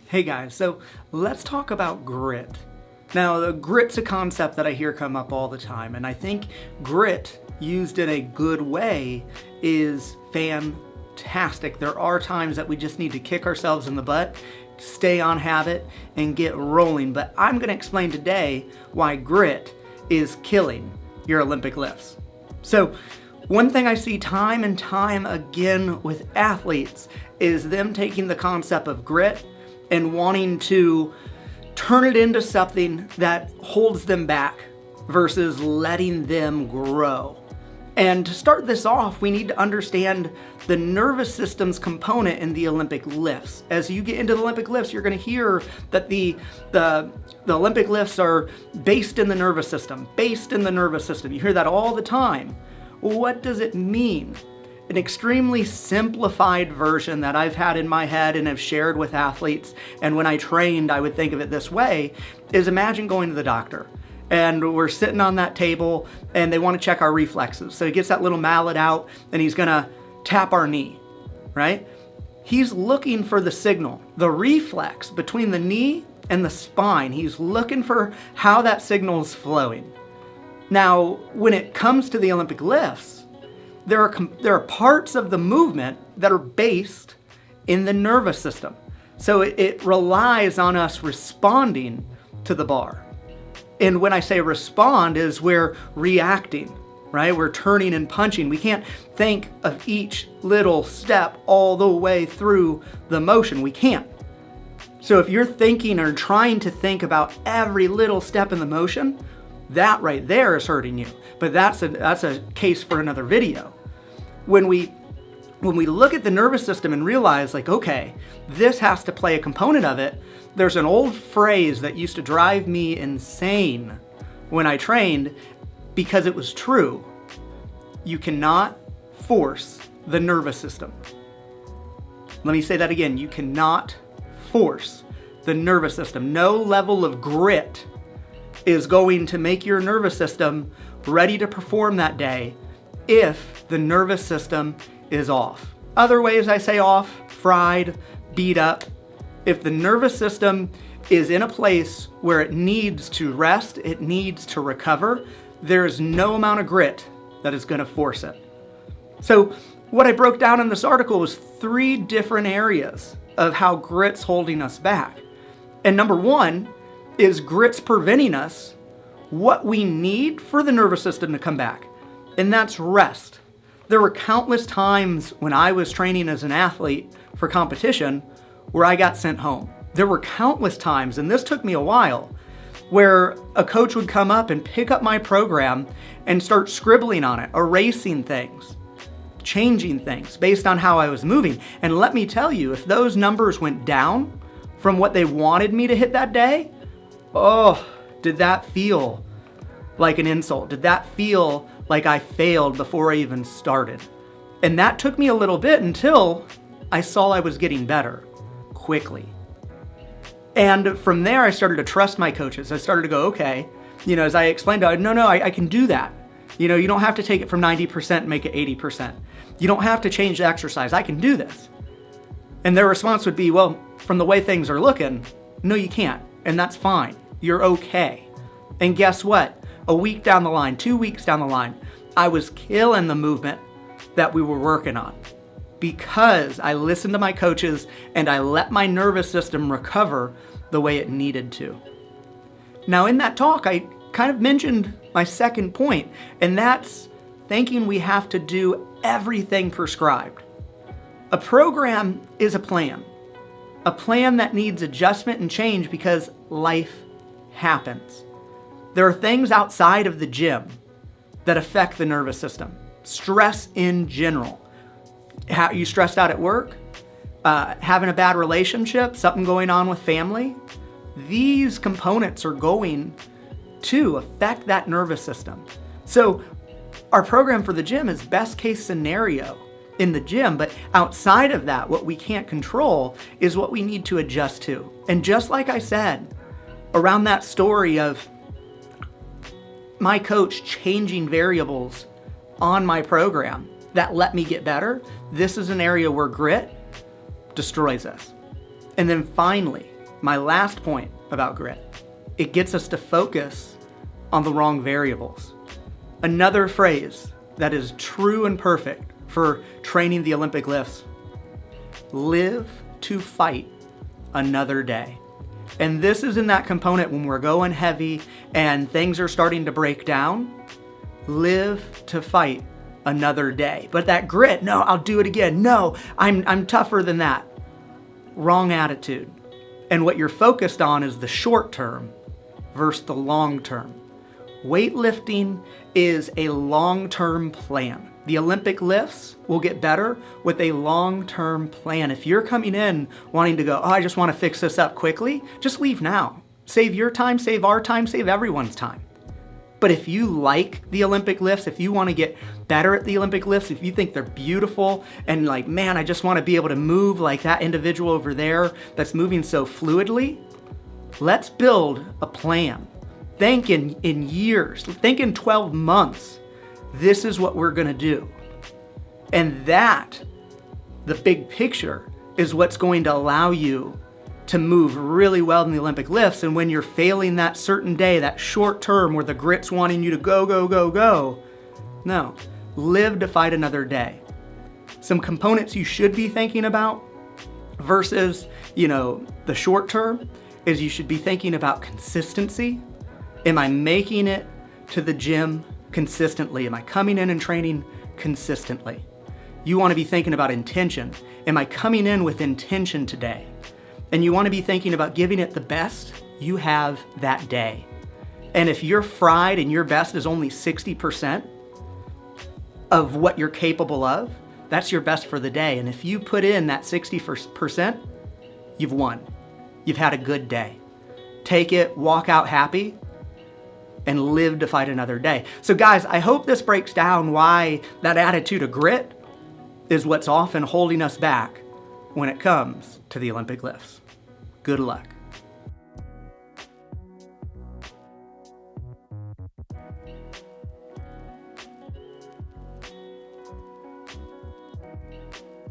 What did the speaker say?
Hey guys, so let's talk about grit. Now, the grit's a concept that I hear come up all the time, and I think grit used in a good way is fantastic. There are times that we just need to kick ourselves in the butt, stay on habit, and get rolling. But I'm going to explain today why grit is killing your Olympic lifts. So, one thing I see time and time again with athletes is them taking the concept of grit and wanting to turn it into something that holds them back versus letting them grow. And to start this off, we need to understand the nervous system's component in the Olympic lifts. As you get into the Olympic lifts, you're going to hear that the Olympic lifts are based in the nervous system, based in the nervous system. You hear that all the time. Well, what does it mean? An extremely simplified version that I've had in my head and have shared with athletes, and when I trained, I would think of it this way, is imagine going to the doctor. And we're sitting on that table and they want to check our reflexes. So he gets that little mallet out and he's going to tap our knee, right? He's looking for the signal, the reflex between the knee and the spine. He's looking for how that signal is flowing. Now, when it comes to the Olympic lifts, there are parts of the movement that are based in the nervous system. So it relies on us responding to the bar. And when I say respond is we're reacting, right? We're turning and punching. We can't think of each little step all the way through the motion. We can't. So if you're thinking or trying to think about every little step in the motion, that right there is hurting you. But that's a case for another video. When we look at the nervous system and realize, like, okay, this has to play a component of it, there's an old phrase that used to drive me insane when I trained because it was true. You cannot force the nervous system. Let me say that again. You cannot force the nervous system. No level of grit is going to make your nervous system ready to perform that day if the nervous system is off. Other ways I say off, fried, beat up. If the nervous system is in a place where it needs to rest, it needs to recover, there is no amount of grit that is going to force it. So what I broke down in this article was 3 different areas of how grit's holding us back. And number 1 is grit's preventing us what we need for the nervous system to come back. And that's rest. There were countless times when I was training as an athlete for competition where I got sent home. There were countless times, and this took me a while, where a coach would come up and pick up my program and start scribbling on it, erasing things, changing things based on how I was moving. And let me tell you, if those numbers went down from what they wanted me to hit that day, oh, did that feel like an insult? Did that feel like I failed before I even started? And that took me a little bit until I saw I was getting better quickly. And from there, I started to trust my coaches. I started to go, okay, as I explained to them, no, I can do that. You don't have to take it from 90% and make it 80%. You don't have to change the exercise. I can do this. And their response would be, well, from the way things are looking, no, you can't. And that's fine. You're okay. And guess what? A week down the line, 2 weeks down the line, I was killing the movement that we were working on because I listened to my coaches and I let my nervous system recover the way it needed to. Now, in that talk, I kind of mentioned my second point, and that's thinking we have to do everything prescribed. A program is a plan that needs adjustment and change because life happens. There are things outside of the gym that affect the nervous system. Stress in general. How you stressed out at work, having a bad relationship, something going on with family. These components are going to affect that nervous system. So our program for the gym is best case scenario in the gym, but outside of that, what we can't control is what we need to adjust to. And just like I said, around that story of my coach changing variables on my program that let me get better, this is an area where grit destroys us. And then finally, My last point about grit, it gets us to focus on the wrong variables. Another phrase that is true and perfect for training the Olympic lifts: live to fight another day. And this is in that component when we're going heavy and things are starting to break down. Live to fight another day. But that grit, no, I'll do it again. No, I'm tougher than that. Wrong attitude. And what you're focused on is the short term versus the long term. Weightlifting is a long-term plan. The Olympic lifts will get better with a long-term plan. If you're coming in wanting to go, oh, I just want to fix this up quickly, just leave now. Save your time, save our time, save everyone's time. But if you like the Olympic lifts, if you want to get better at the Olympic lifts, if you think they're beautiful and like, man, I just want to be able to move like that individual over there that's moving so fluidly, let's build a plan. Think in years, think in 12 months. This is what we're going to do. And that, the big picture, is what's going to allow you to move really well in the Olympic lifts. And when you're failing that certain day, that short term where the grit's wanting you to go, go, go, go, no, live to fight another day. Some components you should be thinking about versus, the short term is you should be thinking about consistency. Am I making it to the gym consistently? Am I coming in and training consistently? You want to be thinking about intention. Am I coming in with intention today? And you want to be thinking about giving it the best you have that day. And if you're fried and your best is only 60% of what you're capable of, that's your best for the day. And if you put in that 60%, you've won. You've had a good day. Take it, walk out happy, and live to fight another day. So guys, I hope this breaks down why that attitude of grit is what's often holding us back when it comes to the Olympic lifts. Good luck.